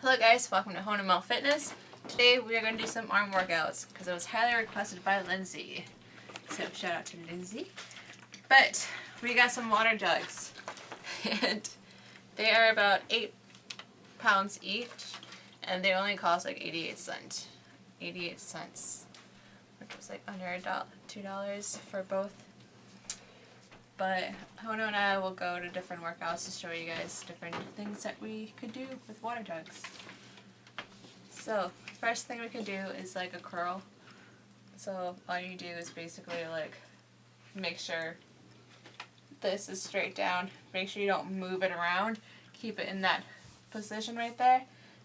Hello guys, welcome to Honamel Fitness. Today we are going to do some arm workouts because it was highly requested by Lindsay. So shout out to Lindsay. But we got some water jugs and they are about 8 pounds each and they only cost like 88 cents. 88 cents, which was like under $2 for both. But Hono and I will go to different workouts to show you guys different things that we could do with water jugs. So, first thing we can do is like a curl. So all you do is basically like make sure this is straight down. Make sure you don't move it around. Keep it in that position right there.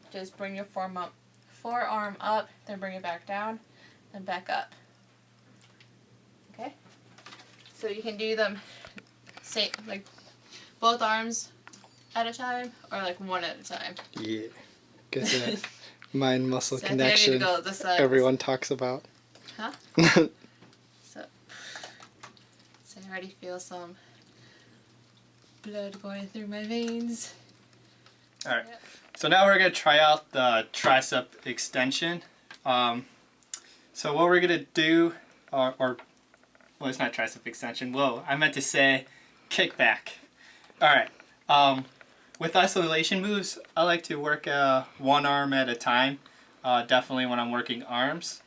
Just bring your forearm up, then bring it back down, then back up. Okay? So you can do them same, like both arms at a time or like one at a time. Yeah. Get that mind muscle So connection everyone talks about. Huh? So I already feel some blood going through my veins. Alright, so now we're going to try out the tricep extension. So what we're going to do, well, it's not tricep extension. Whoa, I meant to say kickback. Alright, with isolation moves, I like to work one arm at a time, definitely when I'm working arms.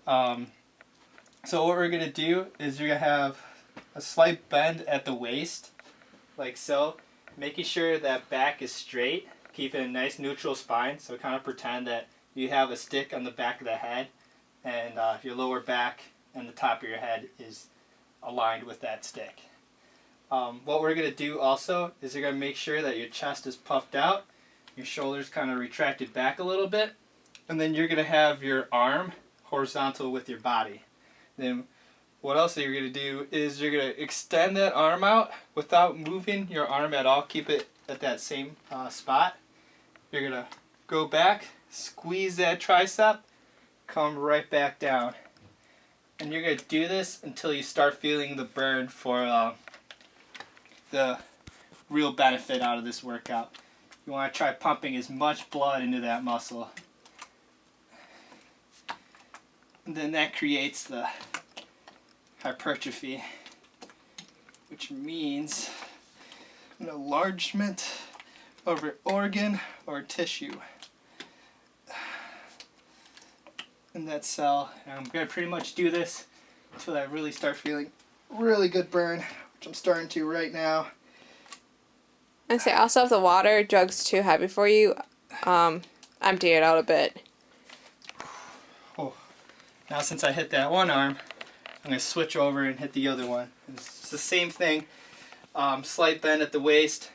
So what we're going to do is you're going to have a slight bend at the waist, like so, making sure that back is straight, keeping a nice neutral spine, so kind of pretend that you have a stick on the back of the head, and your lower back and the top of your head is aligned with that stick. What we're going to do also is you're going to make sure that your chest is puffed out, your shoulders kind of retracted back a little bit, and then you're going to have your arm horizontal with your body. Then what else you're going to do is you're going to extend that arm out without moving your arm at all. Keep it at that same spot. You're going to go back, squeeze that tricep, come right back down. And you're going to do this until you start feeling the burn for the real benefit out of this workout. You want to try pumping as much blood into that muscle. And then that creates the hypertrophy, which means an enlargement of an organ or tissue in that cell. And I'm going to pretty much do this until I really start feeling really good burn, which I'm starting to right now. And say also if the water jug's too heavy for you, empty it out a bit. Oh. Now since I hit that one arm, I'm going to switch over and hit the other one. It's the same thing. Slight bend at the waist.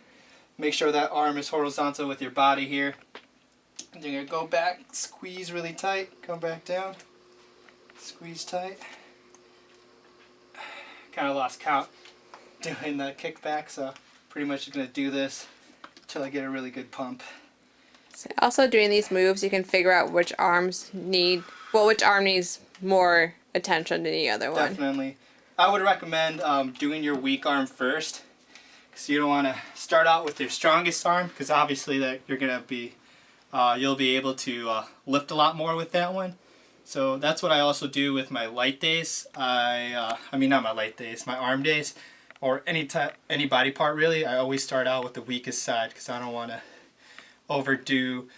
Make sure that arm is horizontal with your body here. And you're going to go back, squeeze really tight, come back down, squeeze tight. Kind of lost count doing the kickback, so pretty much going to do this until I get a really good pump. So also doing these moves, you can figure out which arm needs more attention than the other one. Definitely. I would recommend doing your weak arm first, because you don't want to start out with your strongest arm, because obviously that you're going to be, you'll be able to lift a lot more with that one. So that's what I also do with my light days. I mean not my light days, my arm days, or any body part really. I always start out with the weakest side, because I don't want to overdo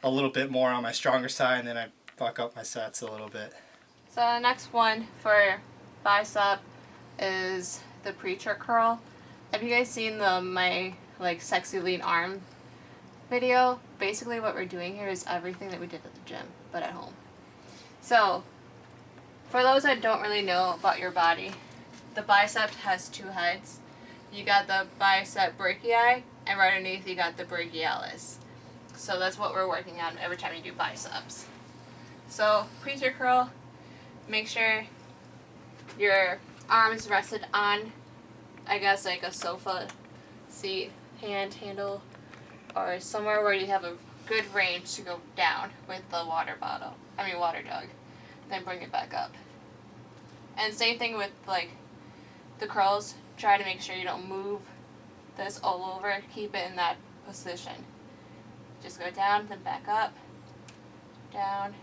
a little bit more on my stronger side, and then I fuck up my sets a little bit. So the next one for bicep is the preacher curl. Have you guys seen my sexy lean arm video? Basically what we're doing here is everything that we did at the gym, but at home. So for those that don't really know about your body, the bicep has two heads. You got the bicep brachii, and right underneath you got the brachialis. So that's what we're working on every time you do biceps. So preacher curl, make sure your arm is rested on, I guess, like a sofa seat, handle, or somewhere where you have a good range to go down with the water jug. Then bring it back up. And same thing with the curls. Try to make sure you don't move this all over. Keep it in that position. Just go down, then back up, down,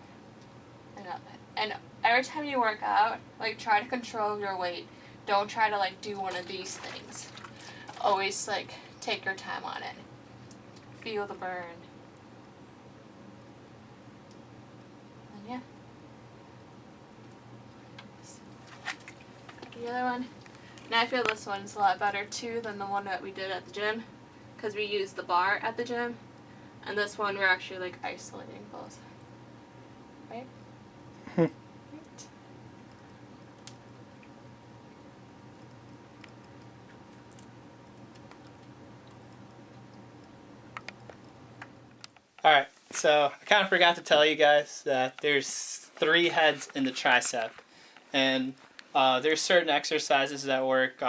and up. And every time you work out, like try to control your weight. Don't try to like do one of these things. Always like take your time on it. Feel the burn. And yeah. The other one. Now I feel this one's a lot better too than the one that we did at the gym, because we used the bar at the gym, and this one we're actually like isolating both. Right? Right. Alright, so I kind of forgot to tell you guys that there's 3 heads in the tricep. And there's certain exercises that work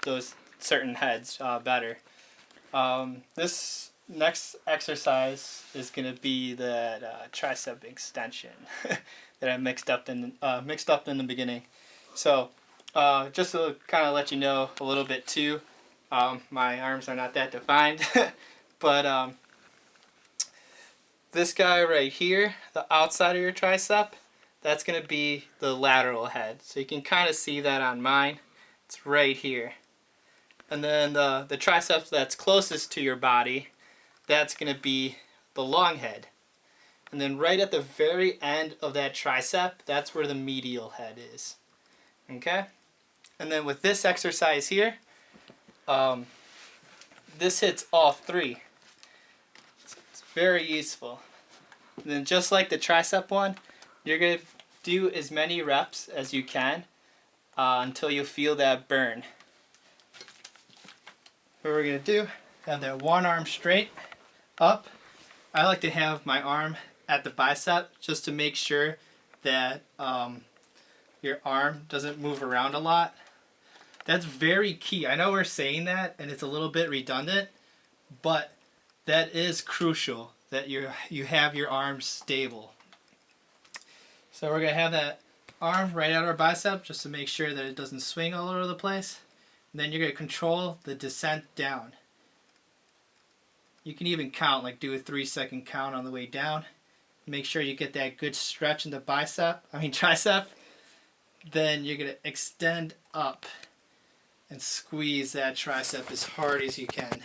those certain heads better. This next exercise is going to be the tricep extension that I mixed up in the beginning. So just to kind of let you know a little bit too, my arms are not that defined, but this guy right here, the outside of your tricep, that's going to be the lateral head. So you can kind of see that on mine. It's right here. And then the triceps that's closest to your body, that's going to be the long head. And then right at the very end of that tricep, that's where the medial head is. Okay? And then with this exercise here, this hits all 3. It's very useful. And then just like the tricep one, you're going to do as many reps as you can until you feel that burn. What we're going to do, have that one arm straight up. I like to have my arm at the bicep just to make sure that your arm doesn't move around a lot. That's very key. I know we're saying that and it's a little bit redundant, but that is crucial that you have your arms stable. So we're going to have that arm right at our bicep just to make sure that it doesn't swing all over the place. And then you're going to control the descent down. You can even count, like do a 3-second count on the way down. Make sure you get that good stretch in the tricep. Then you're going to extend up and squeeze that tricep as hard as you can.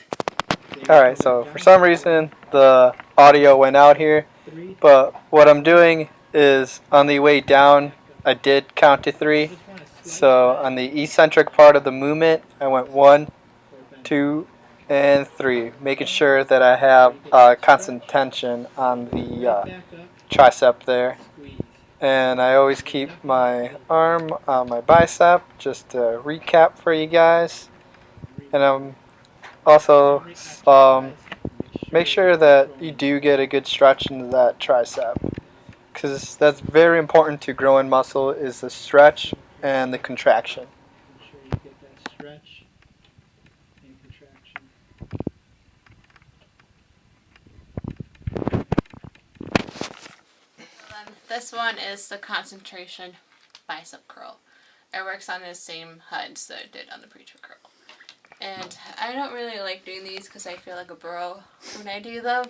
Alright, so for some reason the audio went out here, but what I'm doing is on the way down I did count to 3. So on the eccentric part of the movement I went 1, 2, and 3, making sure that I have constant tension on the tricep there. And I always keep my arm on my bicep, just to recap for you guys. And I'm also make sure that you do get a good stretch into that tricep, because that's very important to growing muscle, is the stretch and the contraction. Make sure you get that stretch and contraction. This one is the concentration bicep curl. It works on the same HUDs that it did on the pre-trip curl. And I don't really like doing these because I feel like a bro when I do them.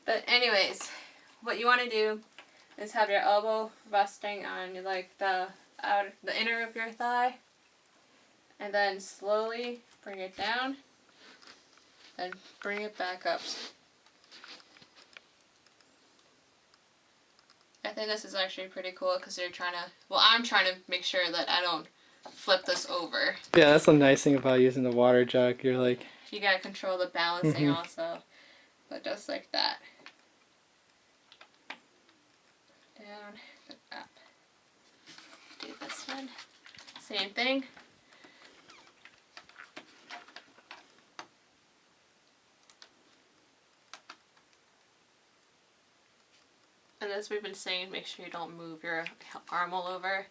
But anyways, what you want to do is have your elbow resting on like the inner of your thigh, and then slowly bring it down, then bring it back up. I think this is actually pretty cool because you're trying to, I'm trying to make sure that I don't flip this over. Yeah, that's the nice thing about using the water jug. You're like, you gotta control the balancing also, but just like that. Down, up. Do this one. Same thing. And as we've been saying, make sure you don't move your arm all over.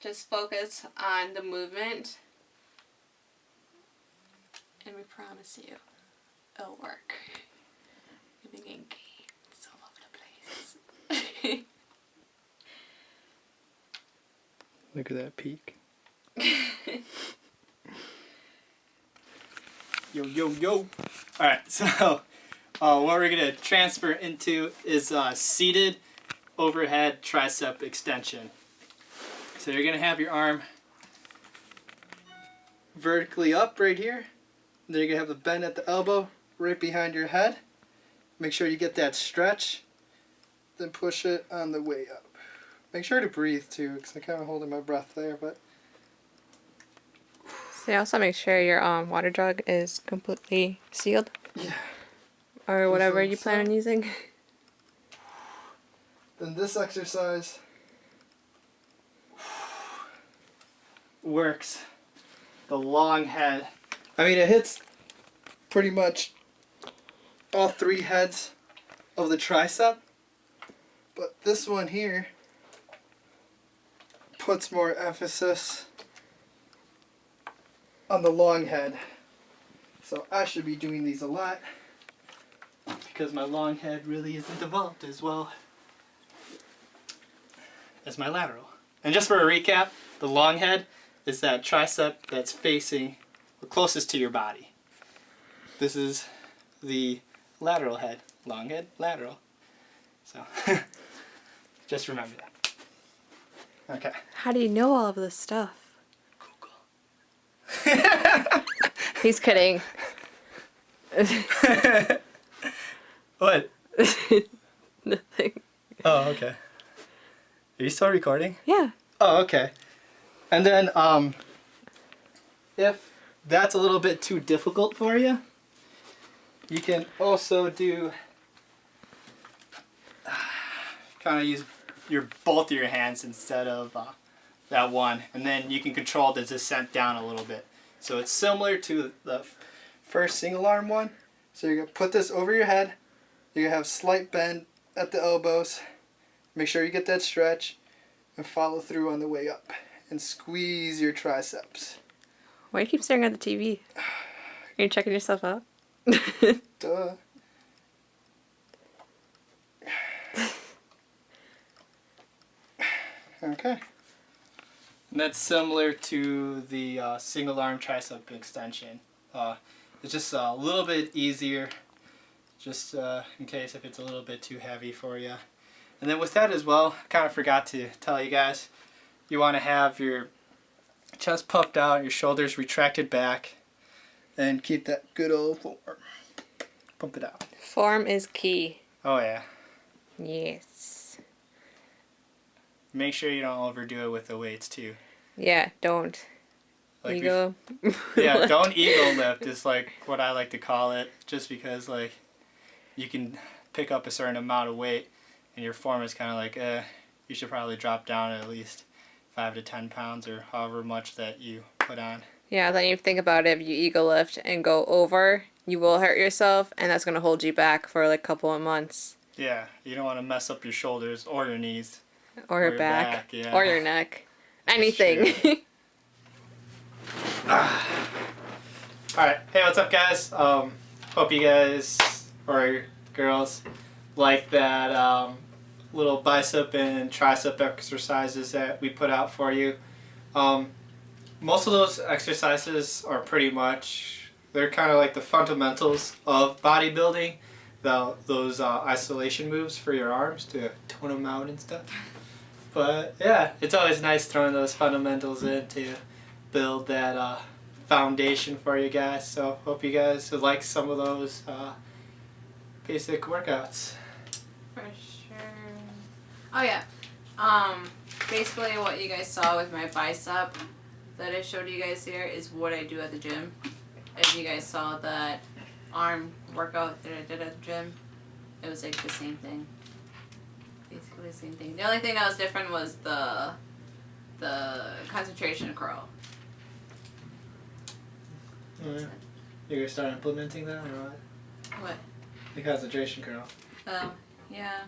Just focus on the movement. And we promise you, it'll work. You're being engaged all over the place. look at that peak. Yo, yo, yo. Alright, so what we're going to transfer into is seated overhead tricep extension. So you're going to have your arm vertically up right here. Then you're going to have the bend at the elbow right behind your head. Make sure you get that stretch. Then push it on the way up. Make sure to breathe too, because I'm kind of holding my breath there. But So also make sure your water jug is completely sealed. yeah. Or whatever like you plan so. on using. Then this exercise works the long head. I mean, it hits pretty much all three heads of the tricep, but this one here puts more emphasis on the long head. So I should be doing these a lot because my long head really isn't developed as well as my lateral. And just for a recap, the long head is that tricep that's facing or closest to your body. This is the lateral head. Long head, lateral. So just remember that. Okay. How do you know all of this stuff? Google. He's kidding. What? Nothing. Oh, okay. Are you still recording? Yeah. Oh, okay. And then, if that's a little bit too difficult for you, you can also do, kind of use both of your hands instead of that one, and then you can control the descent down a little bit. So it's similar to the first single arm one. So you're going to put this over your head. You're going to have slight bend at the elbows. Make sure you get that stretch and follow through on the way up. And squeeze your triceps. Why do you keep staring at the TV? Are you checking yourself out? Duh. Okay. And that's similar to the single arm tricep extension. It's just a little bit easier, just in case if it's a little bit too heavy for you. And then with that as well, I kind of forgot to tell you guys, you want to have your chest puffed out, your shoulders retracted back, and keep that good old form. Pump it out. Form is key. Oh yeah. Yes. Make sure you don't overdo it with the weights too. Yeah, don't. Like Ego. Yeah, don't ego lift is like what I like to call it, just because like you can pick up a certain amount of weight and your form is kind of like, you should probably drop down at least 5 to 10 pounds or however much that you put on. Yeah, then you think about it, if you ego lift and go over, you will hurt yourself, and that's going to hold you back for like a couple of months. Yeah, you don't want to mess up your shoulders or your knees. Or your back. Yeah. Or your neck. Anything. Alright, hey, what's up guys? Hope you guys, or girls, like that little bicep and tricep exercises that we put out for you. Most of those exercises are pretty much, they're kind of like the fundamentals of bodybuilding. Those isolation moves for your arms to tone them out and stuff. But yeah, it's always nice throwing those fundamentals in to build that foundation for you guys. So hope you guys would like some of those basic workouts. For sure. Oh yeah. Basically what you guys saw with my bicep that I showed you guys here is what I do at the gym. If you guys saw that arm workout that I did at the gym, it was like the same thing. Basically the same thing. The only thing that was different was the concentration curl. Oh, yeah. You're gonna start implementing that or what? What? The concentration curl. Oh, yeah.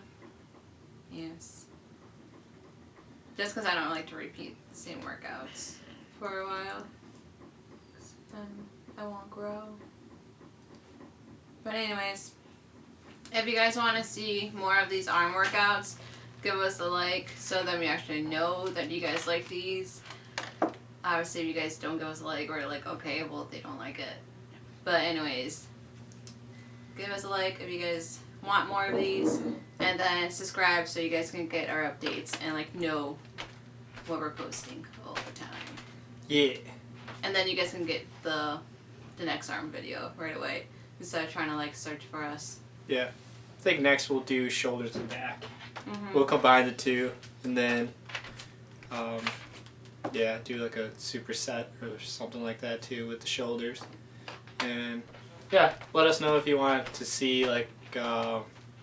Yes. Just because I don't like to repeat the same workouts for a while. 'Cause then I won't grow. But anyways, if you guys want to see more of these arm workouts, give us a like so that we actually know that you guys like these. Obviously, if you guys don't give us a like, we're like, okay, well, they don't like it. But anyways, give us a like if you guys want more of these, and then subscribe so you guys can get our updates and like know what we're posting all the time. Yeah. And then you guys can get the next arm video right away instead of trying to like search for us. Yeah. I think next we'll do shoulders and back. Mm-hmm. We'll combine the two, and then yeah, do like a superset or something like that too with the shoulders. And yeah, let us know if you want to see like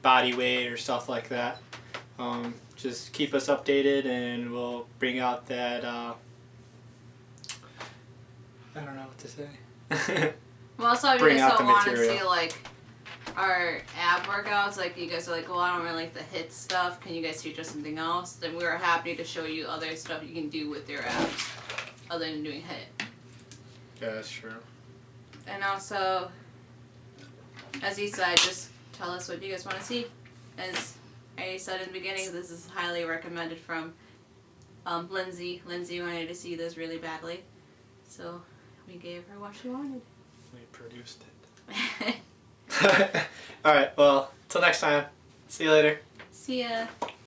body weight or stuff like that. Just keep us updated, and we'll bring out that I don't know what to say. Well, also if you Bring guys out don't the want to material. see like our ab workouts, like you guys are like, well, I don't really like the HIIT stuff. Can you guys teach us something else? Then we are happy to show you other stuff you can do with your abs other than doing HIIT. Yeah, that's true. And also, as he said, just tell us what you guys want to see. As I said in the beginning, this is highly recommended from Lindsay. Lindsay wanted to see this really badly, so we gave her what she wanted. We produced it. Alright, well, till next time. See you later. See ya.